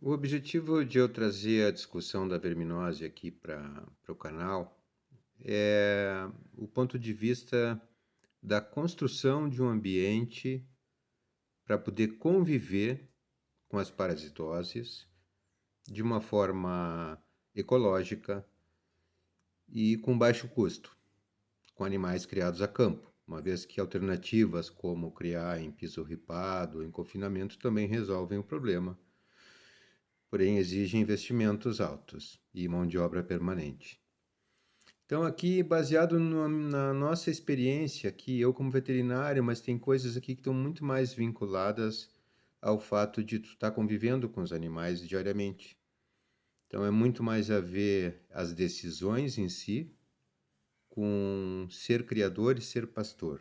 O objetivo de eu trazer a discussão da verminose aqui para o canal é o ponto de vista da construção de um ambiente para poder conviver com as parasitoses de uma forma ecológica e com baixo custo, com animais criados a campo, uma vez que alternativas como criar em piso ripado ou em confinamento também resolvem o problema, porém exigem investimentos altos e mão de obra permanente. Então, aqui, baseado na nossa experiência, aqui, eu como veterinário, mas tem coisas aqui que estão muito mais vinculadas ao fato de tu estar convivendo com os animais diariamente. Então, é muito mais a ver as decisões em si com ser criador e ser pastor.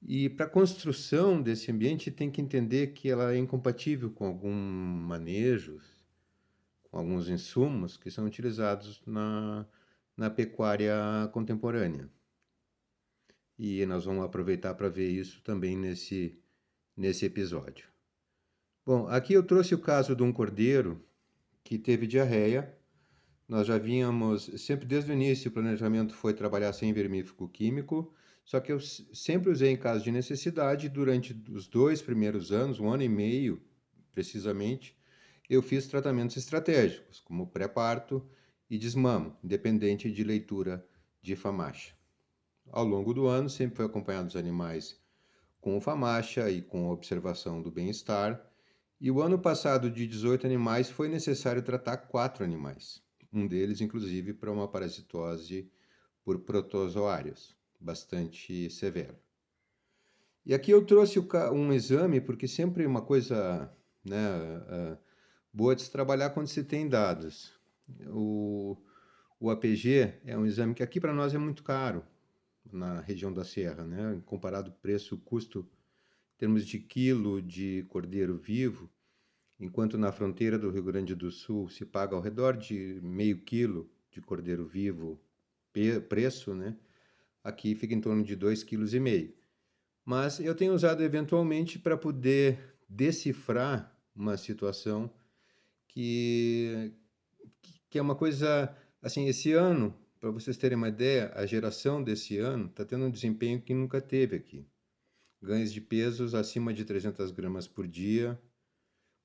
E para a construção desse ambiente, tem que entender que ela é incompatível com algum manejo, com alguns insumos que são utilizados na pecuária contemporânea. E nós vamos aproveitar para ver isso também nesse episódio. Bom, aqui eu trouxe o caso de um cordeiro que teve diarreia. Nós já vínhamos, sempre desde o início, o planejamento foi trabalhar sem vermífugo químico, só que eu sempre usei em caso de necessidade. Durante os 2 primeiros anos, 1 ano e meio precisamente, eu fiz tratamentos estratégicos, como pré-parto e desmamo, independente de leitura de FAMACHA. Ao longo do ano, sempre foi acompanhado os animais com o FAMACHA e com a observação do bem-estar. E o ano passado, de 18 animais, foi necessário tratar 4 animais. Um deles, inclusive, para uma parasitose por protozoários, bastante severa. E aqui eu trouxe um exame, porque sempre uma coisa, né, boa de se trabalhar quando se tem dados. O, o APG é um exame que aqui para nós é muito caro, na região da Serra, né? Comparado preço-custo em termos de quilo de cordeiro vivo, enquanto na fronteira do Rio Grande do Sul se paga ao redor de meio quilo de cordeiro vivo preço, né? Aqui fica em torno de 2,5 kg. Mas eu tenho usado eventualmente para poder decifrar uma situação que, que é uma coisa, assim, esse ano, para vocês terem uma ideia, a geração desse ano está tendo um desempenho que nunca teve aqui. Ganhos de pesos acima de 300 gramas por dia,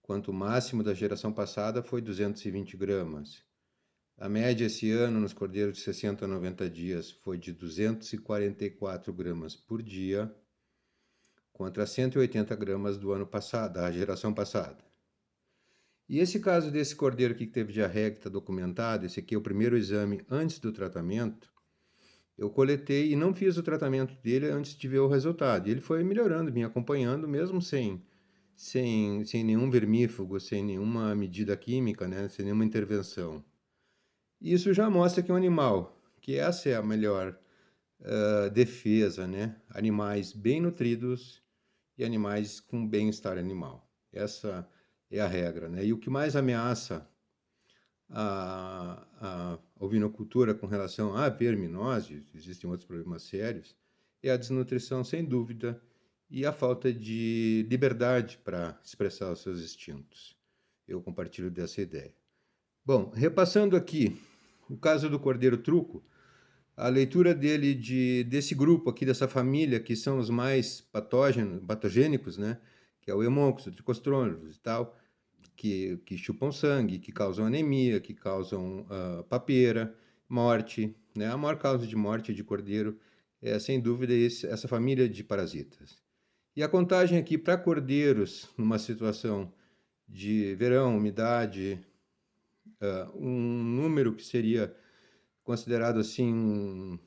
quanto o máximo da geração passada foi 220 gramas. A média esse ano nos cordeiros de 60 a 90 dias foi de 244 gramas por dia, contra 180 gramas do ano passado, da geração passada. E esse caso desse cordeiro aqui que teve diarreia, que está documentado, esse aqui é o primeiro exame antes do tratamento, eu coletei e não fiz o tratamento dele antes de ver o resultado. E ele foi melhorando, me acompanhando, mesmo sem nenhum vermífugo, sem nenhuma medida química, né? Sem nenhuma intervenção. Isso já mostra que é um animal, que essa é a melhor defesa, né? Animais bem nutridos e animais com bem-estar animal. Essa é a regra, né? E o que mais ameaça a ovinocultura com relação à verminose, existem outros problemas sérios, é a desnutrição, sem dúvida, e a falta de liberdade para expressar os seus instintos. Eu compartilho dessa ideia. Bom, repassando aqui o caso do cordeiro truco, a leitura dele desse grupo aqui, dessa família, que são os mais patogênicos, né? Que é o Hemoncus, o Tricostrônidos e tal, que chupam sangue, que causam anemia, que causam papeira, morte. Né? A maior causa de morte de cordeiro é, sem dúvida, essa família de parasitas. E a contagem aqui para cordeiros, numa situação de verão, umidade, um número que seria considerado assim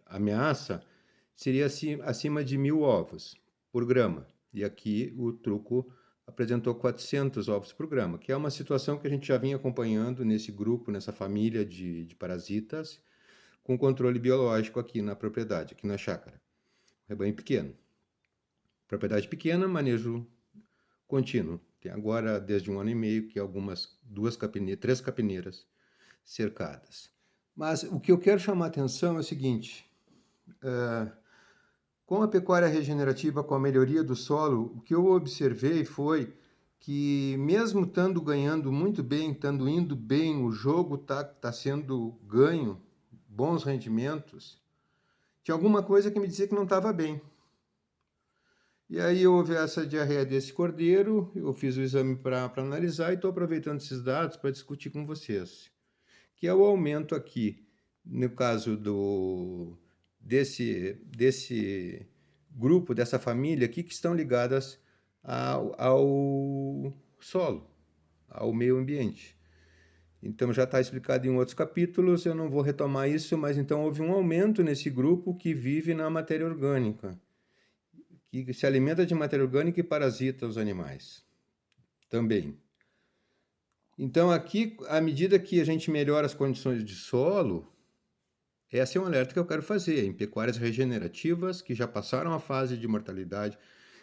ameaça, seria acima de 1.000 ovos por grama. E aqui o truco apresentou 400 ovos por grama, que é uma situação que a gente já vinha acompanhando nesse grupo, nessa família de parasitas, com controle biológico aqui na propriedade, aqui na chácara. Rebanho pequeno. Propriedade pequena, manejo contínuo. Tem agora, desde 1 ano e meio, que algumas três capineiras cercadas. Mas o que eu quero chamar a atenção é o seguinte: com a pecuária regenerativa, com a melhoria do solo, o que eu observei foi que mesmo estando ganhando muito bem, estando indo bem, o jogo tá sendo ganho, bons rendimentos, tinha alguma coisa que me dizia que não estava bem. E aí houve essa diarreia desse cordeiro, eu fiz o exame para analisar e estou aproveitando esses dados para discutir com vocês, que é o aumento aqui, no caso desse grupo, dessa família aqui, que estão ligadas ao solo, ao meio ambiente. Então já está explicado em outros capítulos, eu não vou retomar isso, mas então houve um aumento nesse grupo que vive na matéria orgânica, que se alimenta de matéria orgânica e parasita os animais também. Então aqui, à medida que a gente melhora as condições de solo, esse é um alerta que eu quero fazer em pecuárias regenerativas que já passaram a fase de mortalidade,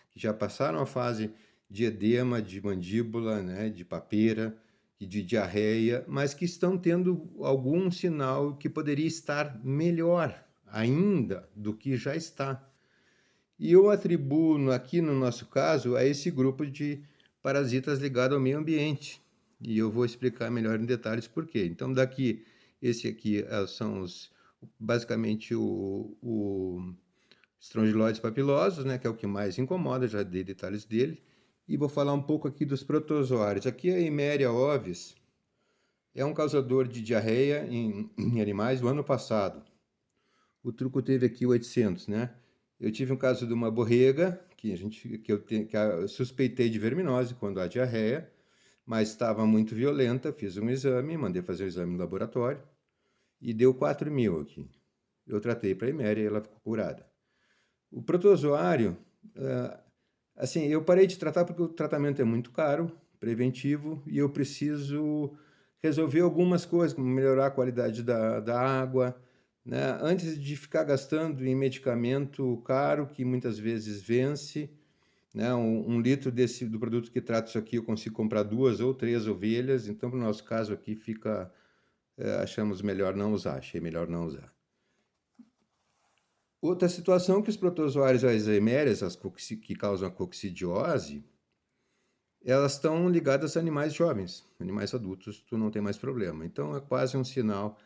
que já passaram a fase de edema, de mandíbula, né, de papeira, de diarreia, mas que estão tendo algum sinal que poderia estar melhor ainda do que já está. E eu atribuo aqui no nosso caso a esse grupo de parasitas ligado ao meio ambiente. E eu vou explicar melhor em detalhes por quê. Então daqui, esse aqui são basicamente o estrongiloides papilosos, né, que é o que mais incomoda, já dei detalhes dele. E vou falar um pouco aqui dos protozoários. Aqui a Eimeria ovis é um causador de diarreia em animais do ano passado. O truco teve aqui 800, né? Eu tive um caso de uma borrega que eu suspeitei de verminose quando há diarreia, mas estava muito violenta. Fiz um exame, mandei fazer o exame no laboratório e deu 4.000 aqui. Eu tratei para a Eimeria e ela ficou curada. O protozoário, assim, eu parei de tratar porque o tratamento é muito caro, preventivo, e eu preciso resolver algumas coisas, como melhorar a qualidade da água, né? Antes de ficar gastando em medicamento caro, que muitas vezes vence, né? Um litro do produto que trata isso aqui, eu consigo comprar 2 ou 3 ovelhas, então, no nosso caso aqui, achamos melhor não usar, achei melhor não usar. Outra situação que os protozoários as eimérias, que causam a coccidiose, elas estão ligadas a animais jovens, animais adultos, tu não tem mais problema. Então é quase um sinal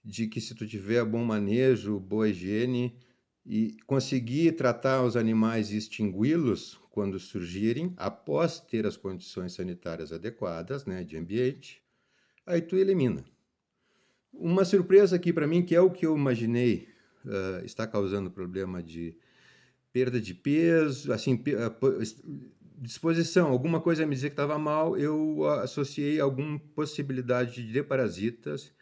de que se tu tiver bom manejo, boa higiene e conseguir tratar os animais e extingui-los quando surgirem, após ter as condições sanitárias adequadas, né, de ambiente, aí tu elimina. Uma surpresa aqui para mim, que é o que eu imaginei está causando problema de perda de peso, assim, disposição, alguma coisa me dizer que estava mal, eu associei alguma possibilidade de parasitas,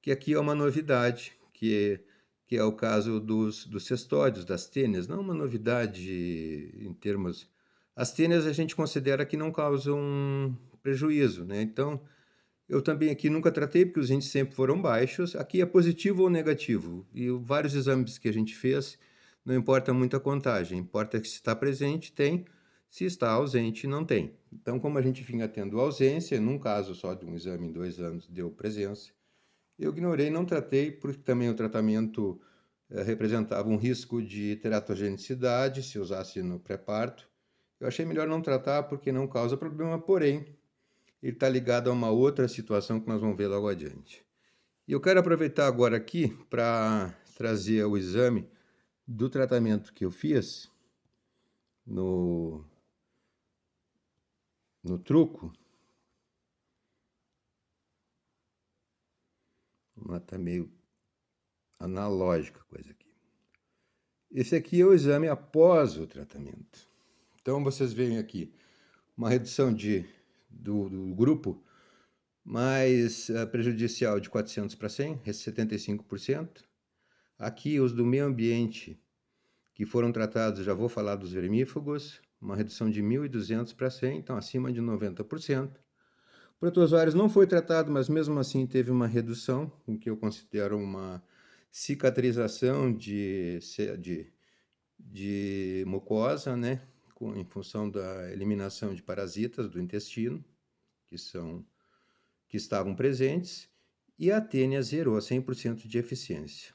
que aqui é uma novidade, que é o caso dos cestódios, das tênias, não uma novidade em termos... As tênias a gente considera que não causam prejuízo, né? Então, eu também aqui nunca tratei, porque os índices sempre foram baixos. Aqui é positivo ou negativo. E vários exames que a gente fez, não importa muito a contagem. Importa que se está presente, tem. Se está ausente, não tem. Então, como a gente vinha tendo ausência, num caso só de um exame em 2 anos deu presença, eu ignorei, não tratei, porque também o tratamento representava um risco de teratogenicidade, se usasse no pré-parto. Eu achei melhor não tratar, porque não causa problema, porém, ele está ligado a uma outra situação que nós vamos ver logo adiante. E eu quero aproveitar agora aqui para trazer o exame do tratamento que eu fiz no truco. Está meio analógica a coisa aqui. Esse aqui é o exame após o tratamento. Então vocês veem aqui uma redução do grupo mais prejudicial de 400 para 100, 75%. Aqui os do meio ambiente que foram tratados, já vou falar dos vermífugos, uma redução de 1.200 para 100, então acima de 90%. Protozoários não foi tratado, mas mesmo assim teve uma redução, o que eu considero uma cicatrização de mucosa, né, em função da eliminação de parasitas do intestino, que estavam presentes, e a tênia zerou a 100% de eficiência.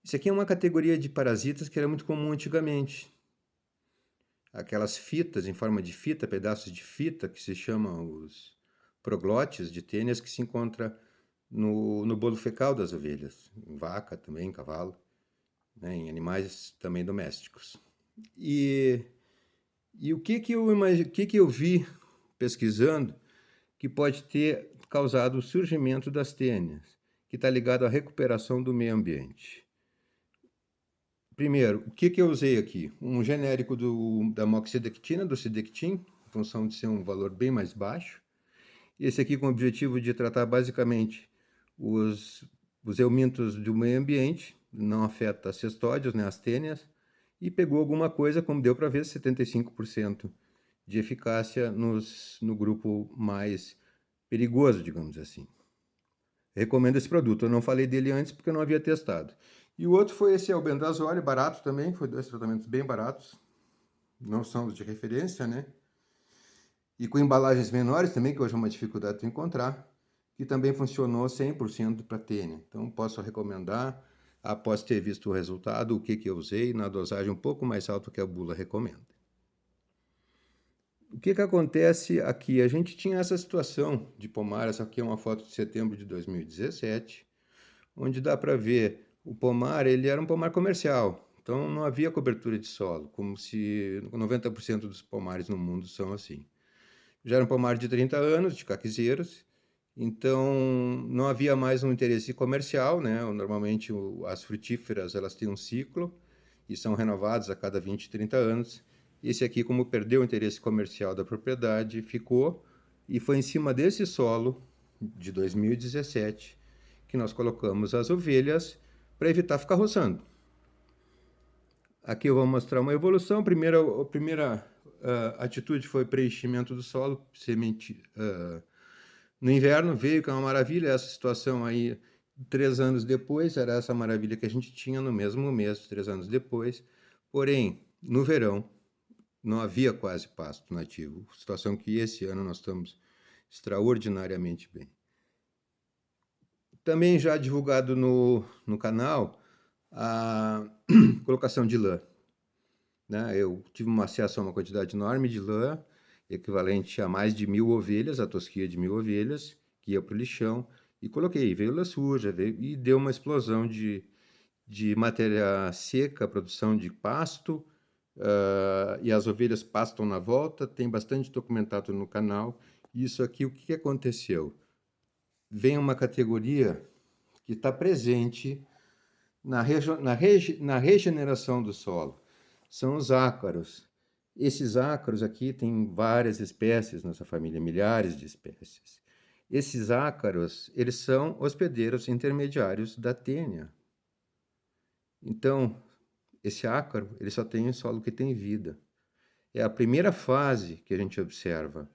Isso aqui é uma categoria de parasitas que era muito comum antigamente. aquelas fitas em forma de fita, pedaços de fita, que se chamam os proglotes de tênis, que se encontra no bolo fecal das ovelhas, em vaca também, em cavalo, né, em animais também domésticos. E, e o que eu vi pesquisando que pode ter causado o surgimento das tênias, que está ligado à recuperação do meio ambiente. Primeiro, o que eu usei aqui? Um genérico da moxidectina, do Sidectin, em função de ser um valor bem mais baixo. Esse aqui com o objetivo de tratar basicamente os eumintos do meio ambiente, não afeta as cestódios, né, as tênias, e pegou alguma coisa, como deu para ver, 75% de eficácia no grupo mais perigoso, digamos assim. Recomendo esse produto. Eu não falei dele antes porque eu não havia testado. E o outro foi esse albendazole, barato também, foi 2 tratamentos bem baratos, não são os de referência, né? E com embalagens menores também, que hoje é uma dificuldade de encontrar, que também funcionou 100% para tênia. Então, posso recomendar, após ter visto o resultado, o que eu usei, na dosagem um pouco mais alta que a bula recomenda. O que acontece aqui? A gente tinha essa situação de pomar, essa aqui é uma foto de setembro de 2017, onde dá para ver o pomar, ele era um pomar comercial, então não havia cobertura de solo, como se 90% dos pomares no mundo são assim. Já era um pomar de 30 anos, de caquizeiros, então não havia mais um interesse comercial, né? Normalmente as frutíferas elas têm um ciclo e são renovadas a cada 20, 30 anos. Esse aqui, como perdeu o interesse comercial da propriedade, ficou e foi em cima desse solo de 2017 que nós colocamos as ovelhas para evitar ficar roçando. Aqui eu vou mostrar uma evolução. A primeira atitude foi preenchimento do solo, semente. No inverno veio, que é uma maravilha, essa situação aí, 3 anos depois, era essa maravilha que a gente tinha no mesmo mês, 3 anos depois. Porém, no verão, não havia quase pasto nativo, situação que esse ano nós estamos extraordinariamente bem. Também já divulgado no canal a colocação de lã. Né? Eu tive acesso a uma quantidade enorme de lã, equivalente a mais de 1.000 ovelhas, a tosquia de 1.000 ovelhas, que ia para o lixão, e coloquei. Veio lã suja, e deu uma explosão de matéria seca, produção de pasto, e as ovelhas pastam na volta, tem bastante documentado no canal. Isso aqui, o que aconteceu? Vem uma categoria que está presente na regeneração do solo. São os ácaros. Esses ácaros aqui têm várias espécies nessa família, milhares de espécies. Esses ácaros, eles são hospedeiros intermediários da tênia. Então, esse ácaro, ele só tem em solo que tem vida. É a primeira fase que a gente observa.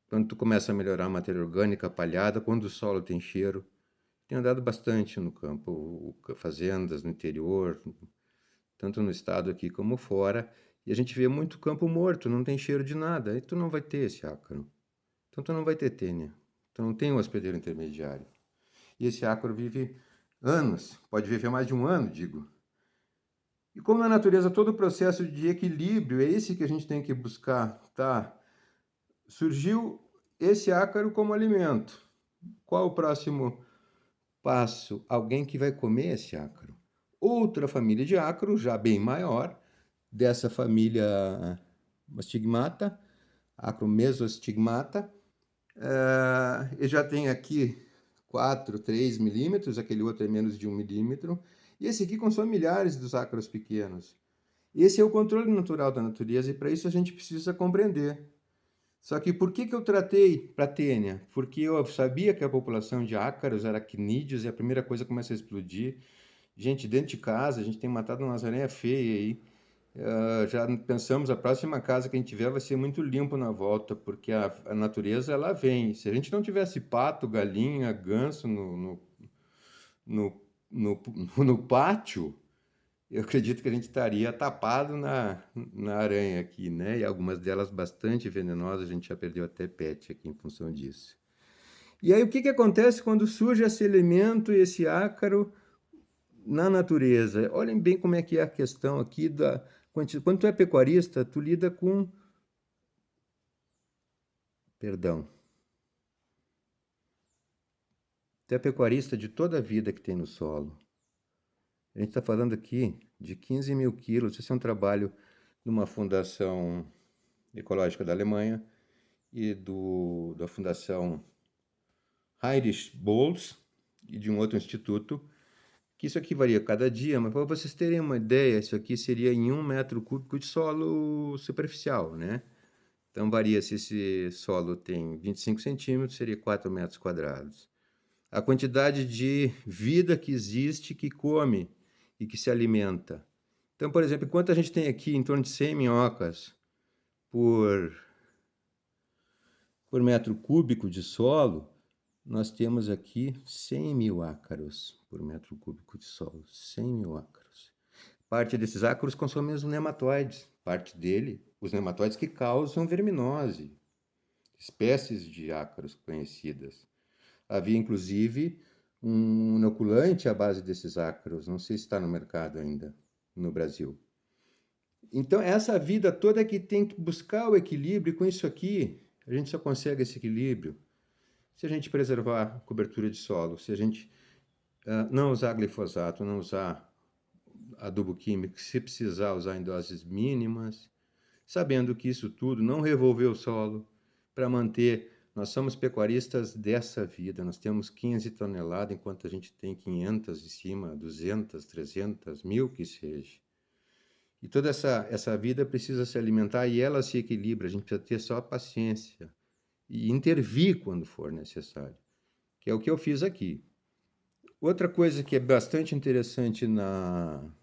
Quando tu começa a melhorar a matéria orgânica, a palhada, quando o solo tem cheiro. Tenho andado bastante no campo, fazendas no interior, tanto no estado aqui como fora, e a gente vê muito campo morto, não tem cheiro de nada, aí tu não vai ter esse ácaro. Então tu não vai ter tênia, tu não tem um hospedeiro intermediário. E esse ácaro vive anos, pode viver mais de um ano, digo. E como na natureza todo o processo de equilíbrio é esse que a gente tem que buscar, tá? Surgiu esse ácaro como alimento. Qual o próximo passo? Alguém que vai comer esse ácaro. Outra família de ácaro, já bem maior, dessa família Stigmata, Acromesostigmata. Eu já tenho aqui 4, 3 milímetros, aquele outro é menos de 1 milímetro, e esse aqui consome milhares dos ácaros pequenos. Esse é o controle natural da natureza, e para isso a gente precisa compreender. Só que por que eu tratei para tênia? Porque eu sabia que a população de ácaros, aracnídeos, e a primeira coisa começa a explodir. Gente, dentro de casa, a gente tem matado umas aranhas feias aí. Já pensamos, a próxima casa que a gente tiver vai ser muito limpo na volta, porque a natureza, ela vem. Se a gente não tivesse pato, galinha, ganso no, no, no pátio, eu acredito que a gente estaria tapado na aranha aqui, né? E algumas delas bastante venenosas, a gente já perdeu até pet aqui em função disso. E aí o que acontece quando surge esse elemento, esse ácaro na natureza? Olhem bem como é que é a questão aqui Quando tu é pecuarista, tu lida com... Perdão. Tu é pecuarista de toda a vida que tem no solo. A gente está falando aqui de 15 mil quilos. Esse é um trabalho de uma fundação ecológica da Alemanha e da Fundação Heinrich Böll e de um outro instituto, que isso aqui varia cada dia, mas para vocês terem uma ideia, isso aqui seria em 1 m³ de solo superficial, né? Então varia se esse solo tem 25 centímetros, seria 4 metros quadrados. A quantidade de vida que existe, que come e que se alimenta. Então, por exemplo, enquanto a gente tem aqui em torno de 100 minhocas por m³ de solo, nós temos aqui 100 mil ácaros por m³ de solo. 100 mil ácaros. Parte desses ácaros consomem os nematóides. Parte dele, os nematóides que causam verminose. Espécies de ácaros conhecidas. Havia, inclusive, um inoculante à base desses ácaros. Não sei se está no mercado ainda no Brasil. Então, essa vida toda é que tem que buscar o equilíbrio, e com isso aqui, a gente só consegue esse equilíbrio se a gente preservar a cobertura de solo, se a gente não usar glifosato, não usar adubo químico, se precisar usar em doses mínimas, sabendo que isso tudo não revolveu o solo para manter. Nós somos pecuaristas dessa vida, nós temos 15 toneladas, enquanto a gente tem 500 em cima, 200, 300, 1000 que seja. E toda essa vida precisa se alimentar e ela se equilibra, a gente precisa ter só paciência e intervir quando for necessário, que é o que eu fiz aqui. Outra coisa que é bastante interessante na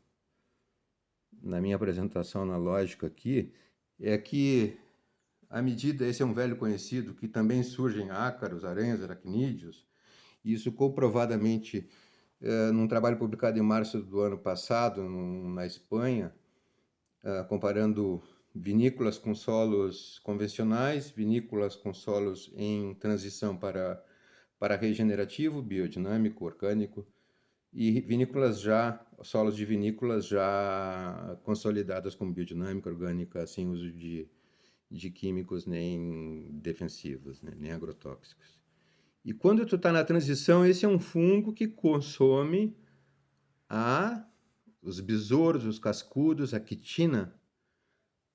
minha apresentação na lógica aqui é que, à medida, esse é um velho conhecido, que também surgem ácaros, aranhas, aracnídeos, e isso comprovadamente, num trabalho publicado em março do ano passado, na Espanha, comparando vinícolas com solos convencionais, vinícolas com solos em transição para regenerativo, biodinâmico, orgânico, e solos de vinícolas já consolidadas como biodinâmica, orgânica, sem uso de químicos nem defensivos, né, nem agrotóxicos. E quando tu está na transição, esse é um fungo que consome os besouros, os cascudos, a quitina,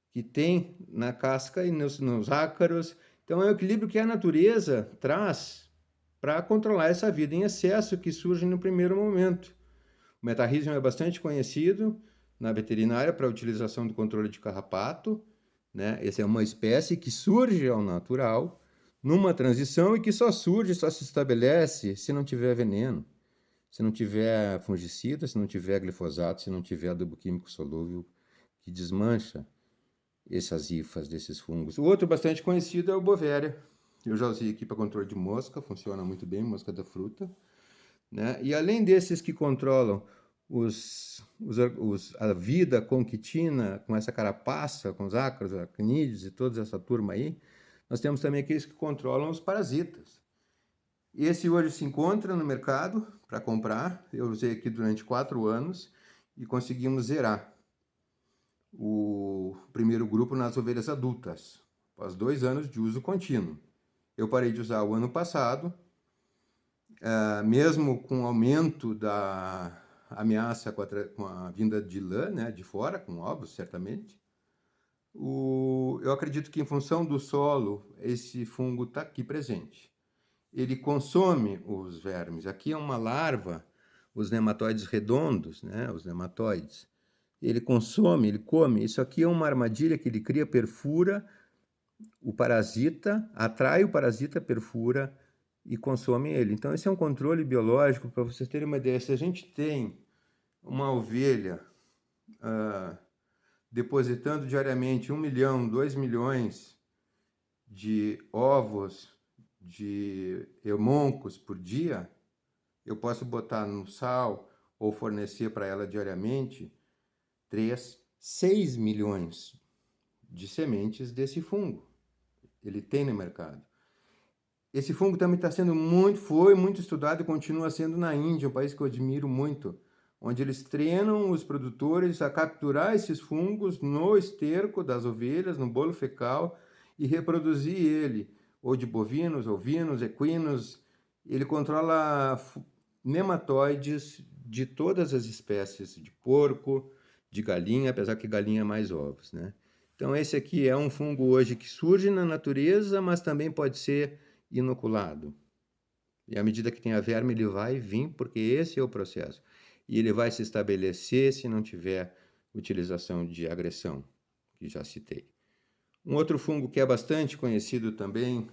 que tem na casca e nos ácaros. Então, é o equilíbrio que a natureza traz para controlar essa vida em excesso que surge no primeiro momento. O metarrhizium é bastante conhecido na veterinária para a utilização do controle de carrapato, né? Essa é uma espécie que surge ao natural, numa transição, e que só surge, só se estabelece se não tiver veneno, se não tiver fungicida, se não tiver glifosato, se não tiver adubo químico solúvel que desmancha essas hifas desses fungos. O outro bastante conhecido é o Bovéria. Eu já usei aqui para controle de mosca, funciona muito bem, mosca da fruta, né? E além desses que controlam a vida com quitina, com essa carapaça, com os ácaros, aracnídeos e toda essa turma aí, nós temos também aqueles que controlam os parasitas. Esse hoje se encontra no mercado para comprar. Eu usei aqui durante 4 anos e conseguimos zerar o primeiro grupo nas ovelhas adultas, após 2 anos de uso contínuo. Eu parei de usar o ano passado, mesmo com o aumento da ameaça com a vinda de lã, né, de fora, com ovos, certamente. Eu acredito que, em função do solo, esse fungo está aqui presente. Ele consome os vermes. Aqui é uma larva, os nematóides redondos, né, os nematóides. Ele consome, ele come. Isso aqui é uma armadilha que ele cria, perfura o parasita, atrai o parasita, perfura e consome ele. Então, esse é um controle biológico, para vocês terem uma ideia. Se a gente tem uma ovelha depositando diariamente 1 milhão, 2 milhões de ovos de eumoncos por dia, eu posso botar no sal ou fornecer para ela diariamente 3, 6 milhões de sementes desse fungo. Ele tem no mercado. Esse fungo também está sendo foi muito estudado e continua sendo na Índia, um país que eu admiro muito, onde eles treinam os produtores a capturar esses fungos no esterco das ovelhas, no bolo fecal, e reproduzir ele, ou de bovinos, ovinos, equinos. Ele controla nematóides de todas as espécies de porco, de galinha, apesar que galinha é mais ovos, né? Então esse aqui é um fungo hoje que surge na natureza, mas também pode ser inoculado. E à medida que tem a verme, ele vai vir, porque esse é o processo. E ele vai se estabelecer se não tiver utilização de agressão, que já citei. Um outro fungo que é bastante conhecido também,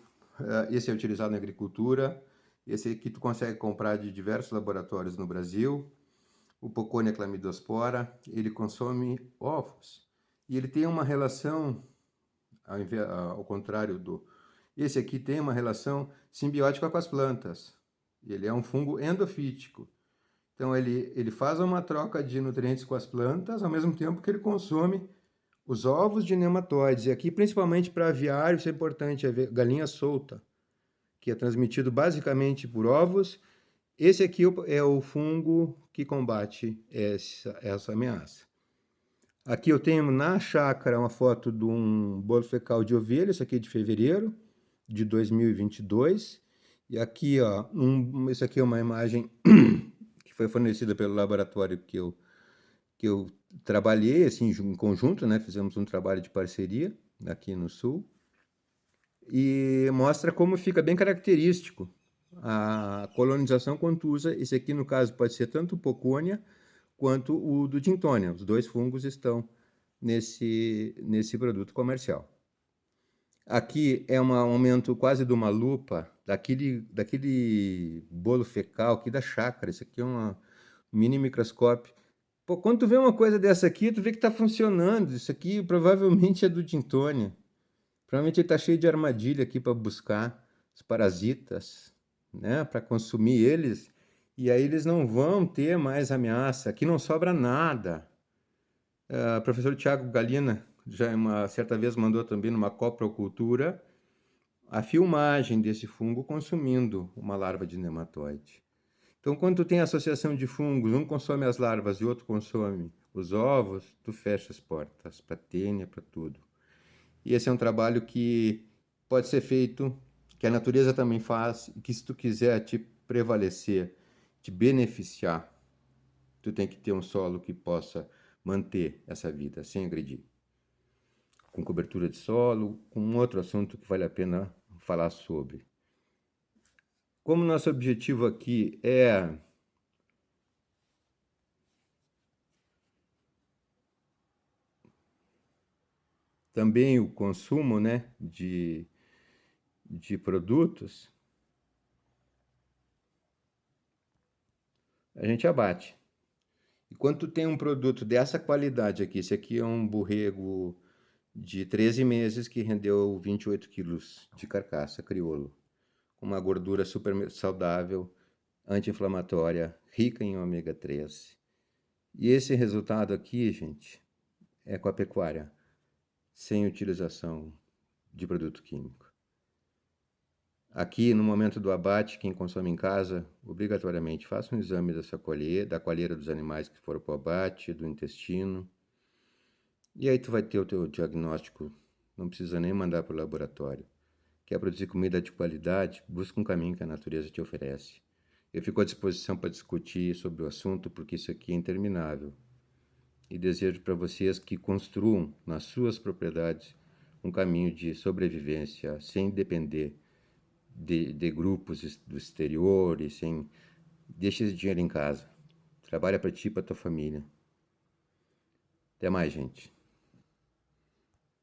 esse é utilizado na agricultura, esse aqui tu consegue comprar de diversos laboratórios no Brasil, o Poconia chlamydospora, ele consome ovos. E ele tem uma relação, ao contrário do... Esse aqui tem uma relação simbiótica com as plantas. Ele é um fungo endofítico. Então ele faz uma troca de nutrientes com as plantas, ao mesmo tempo que ele consome os ovos de nematóides. E aqui, principalmente para aviário, isso é importante, a galinha solta, que é transmitido basicamente por ovos. Esse aqui é o fungo que combate essa ameaça. Aqui eu tenho na chácara uma foto de um bolo fecal de ovelha, isso aqui é de fevereiro de 2022. E aqui, ó, isso aqui é uma imagem que foi fornecida pelo laboratório que eu trabalhei, assim, em conjunto, né? Fizemos um trabalho de parceria aqui no Sul. E mostra como fica bem característico a colonização quando tu usa. Esse aqui, no caso, pode ser tanto o Poconia quanto o do Tintonia. Os dois fungos estão nesse produto comercial. Aqui é um aumento quase de uma lupa daquele bolo fecal aqui da chácara. Isso aqui é um mini microscópio. Pô, quando tu vê uma coisa dessa aqui, tu vê que está funcionando. Isso aqui provavelmente é do Tintonia. Provavelmente ele está cheio de armadilha aqui para buscar os parasitas, né? Para consumir eles. E aí eles não vão ter mais ameaça. Aqui não sobra nada. O professor Tiago Galina já uma certa vez mandou também numa coprocultura a filmagem desse fungo consumindo uma larva de nematóide. Então, quando tu tem associação de fungos, um consome as larvas e o outro consome os ovos, tu fecha as portas para tênia, para tudo. E esse é um trabalho que pode ser feito, que a natureza também faz, e que se tu quiser te prevalecer, te beneficiar, tu tem que ter um solo que possa manter essa vida sem agredir. Com cobertura de solo, com um outro assunto que vale a pena falar sobre. Como nosso objetivo aqui é também o consumo, né, de produtos, a gente abate. E quando tu tem um produto dessa qualidade aqui, esse aqui é um borrego de 13 meses que rendeu 28 quilos de carcaça crioulo, com uma gordura super saudável, anti-inflamatória, rica em ômega 3. E esse resultado aqui, gente, é com a pecuária, sem utilização de produto químico. Aqui, no momento do abate, quem consome em casa, obrigatoriamente faça um exame da coalheira dos animais que foram para o abate, do intestino. E aí tu vai ter o teu diagnóstico, não precisa nem mandar para o laboratório. Quer produzir comida de qualidade? Busca um caminho que a natureza te oferece. Eu fico à disposição para discutir sobre o assunto, porque isso aqui é interminável. E desejo para vocês que construam nas suas propriedades um caminho de sobrevivência sem depender de grupos do exterior e sem... Deixa esse dinheiro em casa. Trabalha para ti e para tua família. Até mais, gente.